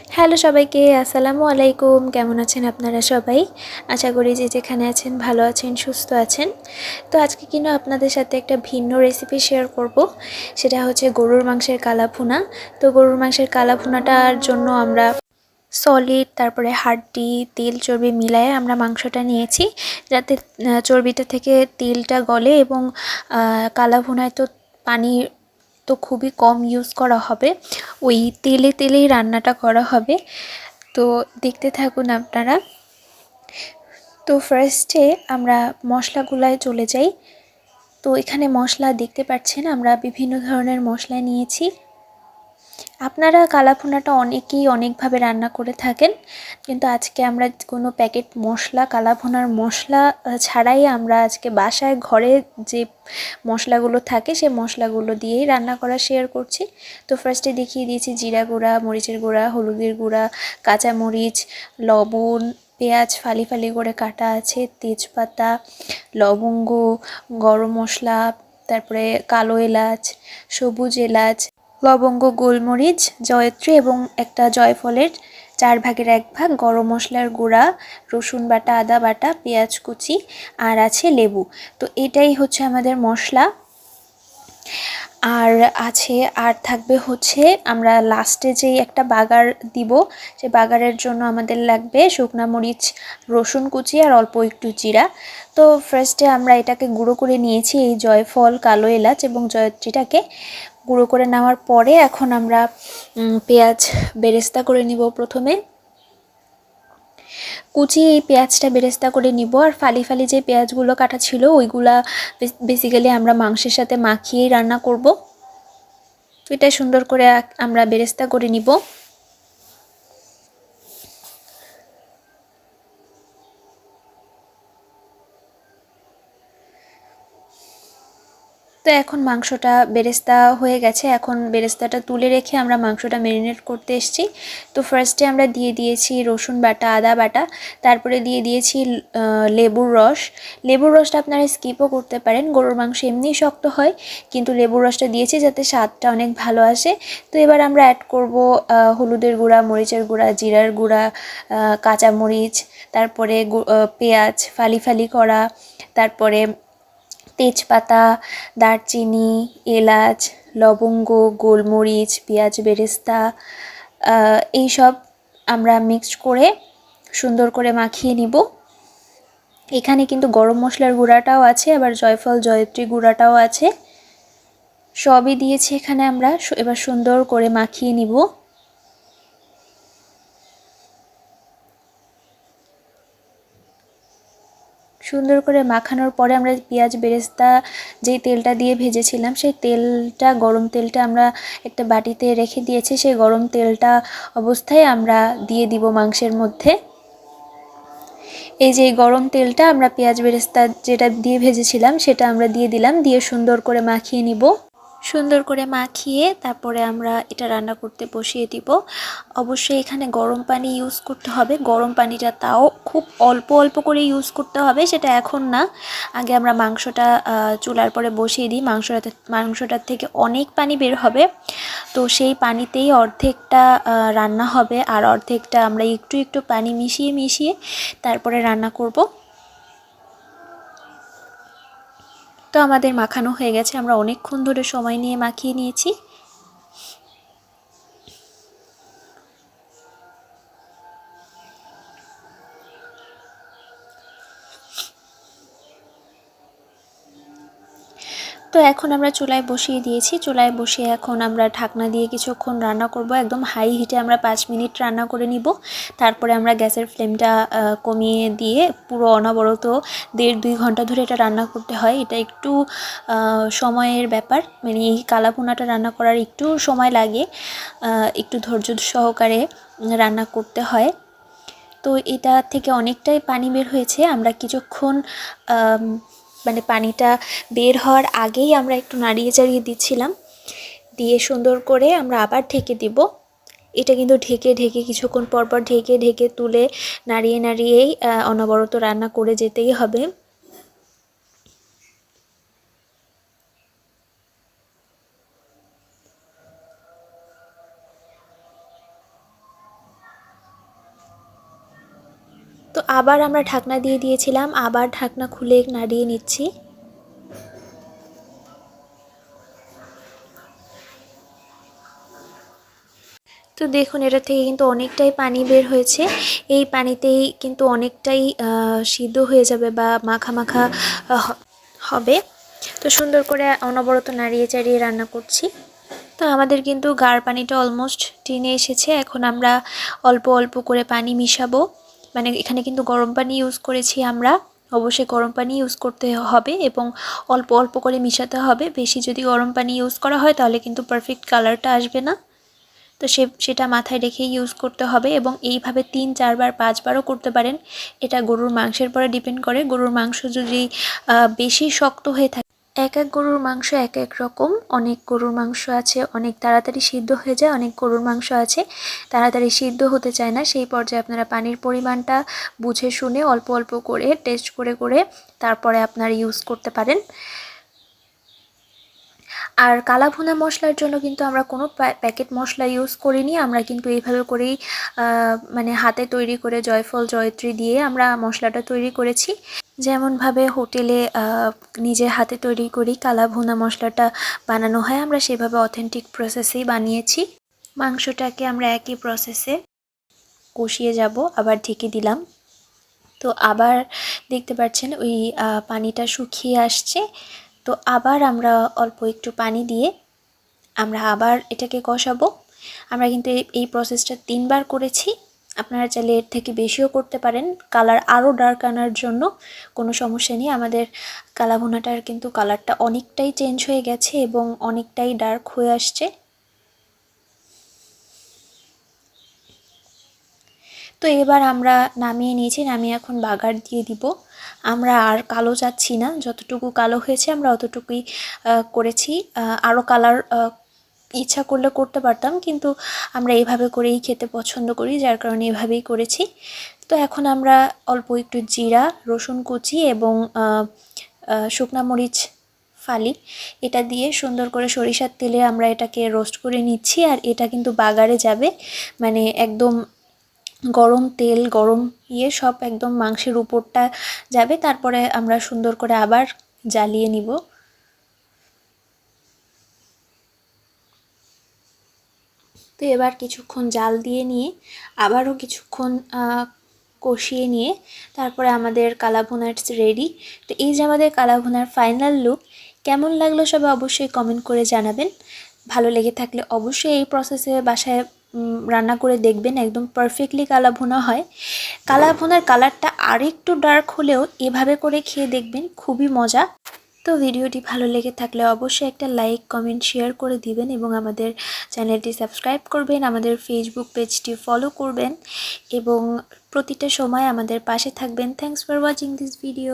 Hello সবাইকে, আসসালামু আলাইকুম। কেমন আছেন আপনারা সবাই? আশা করি যে যেখানে আছেন ভালো আছেন, সুস্থ আছেন। তো আজকে কিন্তু আপনাদের সাথে একটা ভিন্ন রেসিপি শেয়ার করব। সেটা হচ্ছে গরুর মাংসের কালাভুনা। তো গরুর মাংসের কালাভুনাটার জন্য আমরা সলিড, তারপরে হাড্ডি, তেল, চর্বি মিলায়ে আমরা মাংসটা নিয়েছি, যাতে চর্বিটা থেকে তেলটা গলে এবং কালাভুনায় তো পানি তো খুবই কম ইউজ করা হবে, ওই তেলেই রান্নাটা করা হবে। তো দেখতে থাকুন আপনারা। তো ফার্স্টে আমরা মশলাগুলায় চলে যাই। তো এখানে মশলা দেখতে পাচ্ছেন, আমরা বিভিন্ন ধরনের মশলা নিয়েছি। আপনারা কালাভুনাটা অনেকেই অনেকভাবে রান্না করে থাকেন, কিন্তু আজকে আমরা কোনো প্যাকেট মশলা, কালাভুনার মশলা ছাড়াই আমরা আজকে বাসায় ঘরে যে মশলাগুলো থাকে সেই মশলাগুলো দিয়েই রান্না করা শেয়ার করছি। তো ফার্স্টে দেখিয়ে দিয়েছি জিরা গুঁড়া, মরিচের গুঁড়া, হলুদের গুঁড়া, কাঁচামরিচ, লবণ, পেঁয়াজ ফালি ফালি করে কাটা আছে, তেজপাতা, লবঙ্গ, গরম মশলা, তারপরে কালো এলাচ, সবুজ এলাচ, লবঙ্গ, গোলমরিচ, জয়ত্রী এবং একটা জয়ফলের 1/4 ভাগ, গরম মশলার গুঁড়া, রসুন বাটা, আদা বাটা, পেঁয়াজ কুচি, আর আছে লেবু। তো এটাই হচ্ছে আমাদের মশলা। আর আছে, আর থাকবে হচ্ছে আমরা লাস্টে যেই একটা বাগার দিব, সে বাগারের জন্য আমাদের লাগবে শুকনা মরিচ, রসুন কুচি আর অল্প একটু জিরা। তো ফার্স্টে আমরা এটাকে গুঁড়ো করে নিয়েছি, এই জয়ফল, কালো এলাচ এবং জয়ত্রীটাকে গুঁড়ো করে নেওয়ার পরে এখন আমরা পেঁয়াজ বেরেস্তা করে নিব। প্রথমে কুচিয়ে এই পেঁয়াজটা বেরেস্তা করে নিব, আর ফালি ফালি যে পেঁয়াজগুলো কাটা ছিল ওইগুলা বেসিক্যালি আমরা মাংসের সাথে মাখিয়েই রান্না করব। তো এটা সুন্দর করে আমরা বেরেস্তা করে নিব। তো এখন মাংসটা বেরেস্তা হয়ে গেছে, এখন বেরেস্তাটা তুলে রেখে আমরা মাংসটা ম্যারিনেট করতে এসেছি। তো ফার্স্টে আমরা দিয়ে দিয়েছি রসুন বাটা, আদা বাটা, তারপরে দিয়ে দিয়েছি লেবুর রস। লেবুর রসটা আপনারা স্কিপও করতে পারেন, গরুর মাংস এমনিই শক্ত হয়, কিন্তু লেবুর রসটা দিয়েছি যাতে স্বাদটা অনেক ভালো আসে। তো এবার আমরা অ্যাড করব হলুদের গুঁড়া, মরিচের গুঁড়া, জিরার গুঁড়া, কাঁচামরিচ, তারপরে পেঁয়াজ ফালি ফালি করা, তারপরে তেজপাতা, দারচিনি, এলাচ, লবঙ্গ, গোলমরিচ, পেঁয়াজ বেরেস্তা, এইসব আমরা মিক্সড করে সুন্দর করে মাখিয়ে নিব। এখানে কিন্তু গরম মশলার গুঁড়াটাও আছে, আবার জয়ফল, জয়ত্রী গুঁড়াটাও আছে, সবই দিয়েছি এখানে আমরা। এবার সুন্দর করে মাখিয়ে নিব। সুন্দর করে মাখানোর পরে আমরা পেঁয়াজ বেরেস্তা যেই তেলটা দিয়ে ভেজেছিলাম, সেই তেলটা, গরম তেলটা আমরা একটা বাটিতে রেখে দিয়েছি। সেই গরম তেলটা অবস্থায় আমরা দিয়ে দিব মাংসের মধ্যে। এই যে গরম তেলটা আমরা পেঁয়াজ বেরেস্তা যেটা দিয়ে ভেজেছিলাম সেটা আমরা দিয়ে দিলাম, দিয়ে সুন্দর করে মাখিয়ে নিব। সুন্দর করে মাখিয়ে তারপরে আমরা এটা রান্না করতে বসিয়ে দিব। অবশ্যই এখানে গরম পানি ইউজ করতে হবে। গরম পানিটা তাও খুব অল্প অল্প করে ইউজ করতে হবে, সেটা এখন না, আগে আমরা মাংসটা চুলার পরে বসিয়ে দিই। মাংসটার থেকে অনেক পানি বের হবে, তো সেই পানিতেই অর্ধেকটা রান্না হবে, আর অর্ধেকটা আমরা একটু একটু পানি মিশিয়ে মিশিয়ে তারপরে রান্না করব। তো আমাদের মাখানো হয়ে গেছে, আমরা অনেকক্ষণ ধরে সময় নিয়ে মাখিয়ে নিয়েছি। তো এখন আমরা চুলায় বসিয়ে দিয়েছি। চুলায় বসিয়ে এখন আমরা ঢাকনা দিয়ে কিছুক্ষণ রান্না করব। একদম হাই হিটে আমরা 5 মিনিট রান্না করে নিব। তারপরে আমরা গ্যাসের ফ্লেমটা কমিয়ে দিয়ে পুরো অনবরত 1.5-2 ঘন্টা ধরে এটা রান্না করতে হয়। এটা একটু সময়ের ব্যাপার, মানে এই কালাভুনাটা রান্না করার একটু সময় লাগে, একটু ধৈর্য সহকারে রান্না করতে হয়। তো এটা থেকে অনেকটাই পানি বের হয়েছে। আমরা কিছুক্ষণ মানে পানিটা বের হওয়ার আগেই আমরা একটু নাড়িয়ে চাড়িয়ে দিচ্ছিলাম, দিয়ে সুন্দর করে আমরা আবার ঢেকে দিব। এটা কিন্তু ঢেকে ঢেকে কিছুক্ষণ পর পর ঢেকে ঢেকে তুলে নাড়িয়ে নাড়িয়েই অনবরত রান্না করে যেতেই হবে। আবার আমরা ঢাকনা দিয়ে দিয়েছিলাম, আবার ঢাকনা খুলে নাড়িয়ে নিচ্ছি। তো দেখুন এটা থেকে কিন্তু অনেকটাই পানি বের হয়েছে। এই পানিতেই কিন্তু অনেকটাই সিদ্ধ হয়ে যাবে বা মাখা মাখা হবে। তো সুন্দর করে অনবরত নাড়িয়ে চাড়িয়ে রান্না করছি। তো আমাদের কিন্তু গাঢ় পানিটা অলমোস্ট টেনে এসেছে। এখন আমরা অল্প অল্প করে পানি মিশাবো। মানে এখানে কিন্তু গরম পানি ইউজ করেছি আমরা, অবশ্যই গরম পানি ইউজ করতে হবে এবং অল্প অল্প করে মিশাতে হবে। বেশি যদি গরম পানি ইউজ করা হয় তাহলে কিন্তু পারফেক্ট কালারটা আসবে না। তো সেটা মাথায় রেখেই ইউজ করতে হবে এবং এইভাবে 3-4 বার 5 বারও করতে পারেন। এটা গরুর মাংসের পরে ডিপেন্ড করে। গরুর মাংস যদি বেশি শক্ত হয়ে থাকে, এক এক গরুর মাংস এক এক রকম। অনেক গরুর মাংস আছে অনেক তাড়াতাড়ি সিদ্ধ হয়ে যায়, অনেক গরুর মাংস আছে তাড়াতাড়ি সিদ্ধ হতে চায় না। সেই পর্যায়ে আপনারা পানির পরিমাণটা বুঝে শুনে অল্প অল্প করে টেস্ট করে করে তারপরে আপনারা ইউজ করতে পারেন। আর কালাভুনা মশলার জন্য কিন্তু আমরা কোনো প্যাকেট মশলা ইউজ করিনি। আমরা কিন্তু এইভাবে করেই মানে হাতে তৈরি করে জয়ফল জয়ত্রী দিয়ে আমরা মশলাটা তৈরি করেছি। যেমনভাবে হোটেলে নিজের হাতে তৈরি করি কালাভুনা মশলাটা বানানো হয়, আমরা সেভাবে অথেন্টিক প্রসেসেই বানিয়েছি। মাংসটাকে আমরা একই প্রসেসে কষিয়ে যাব, আবার ঢেকে দিলাম। তো আবার দেখতে পাচ্ছেন ওই পানিটা শুকিয়ে আসছে। তো আবার আমরা অল্প একটু পানি দিয়ে আমরা আবার এটাকে কষাবো। আমরা কিন্তু এই প্রসেসটা 3 বার করেছি। আপনারা চাইলে এর থেকে বেশিও করতে পারেন কালার আরও ডার্ক আনার জন্য, কোনো সমস্যা নেই। আমাদের কালাভুনাটার কিন্তু কালারটা অনেকটাই চেঞ্জ হয়ে গেছে এবং অনেকটাই ডার্ক হয়ে আসছে। তো এবার আমরা নামিয়ে নিয়েছি, নামিয়ে এখন বাগার দিয়ে দিব। আমরা আর কালো চাচ্ছি না, যতটুকু কালো হয়েছে আমরা অতটুকুই করেছি। আরও কালার ইচ্ছা করলে করতে পারতাম, কিন্তু আমরা এইভাবে করেই খেতে পছন্দ করি, যার কারণে এভাবেই করেছি। তো এখন আমরা অল্প একটু জিরা, রসুন কুচি এবং শুকনা মরিচ ফালি এটা দিয়ে সুন্দর করে সরিষার তেলে আমরা এটাকে রোস্ট করে নিচ্ছি। আর এটা কিন্তু বাগারে যাবে, মানে একদম গরম তেল গরম সব একদম মাংসের উপরটা যাবে। তারপরে আমরা সুন্দর করে আবার জ্বালিয়ে নিব। তো এবার কিছুক্ষণ জাল দিয়ে নিয়ে আবারও কিছুক্ষণ কষিয়ে নিয়ে তারপরে আমাদের কালাভুনা রেডি। তো এই যে আমাদের কালাভুনার ফাইনাল লুক, কেমন লাগলো সবাই অবশ্যই কমেন্ট করে জানাবেন। ভালো লেগে থাকলে অবশ্যই এই প্রসেসে বাসায় রান্না করে দেখবেন, একদম পারফেক্টলি কালাভুনা হয়। কালাভুনার কালারটা আরেকটু ডার্ক হলেও এভাবে করে খেয়ে দেখবেন, খুবই মজা। তো ভিডিওটি ভালো লেগে থাকলে অবশ্যই একটা লাইক কমেন্ট শেয়ার করে দিবেন এবং আমাদের চ্যানেলটি সাবস্ক্রাইব করবেন, আমাদের ফেসবুক পেজটি ফলো করবেন এবং প্রতিটা সময় আমাদের পাশে থাকবেন। Thanks for watching this video.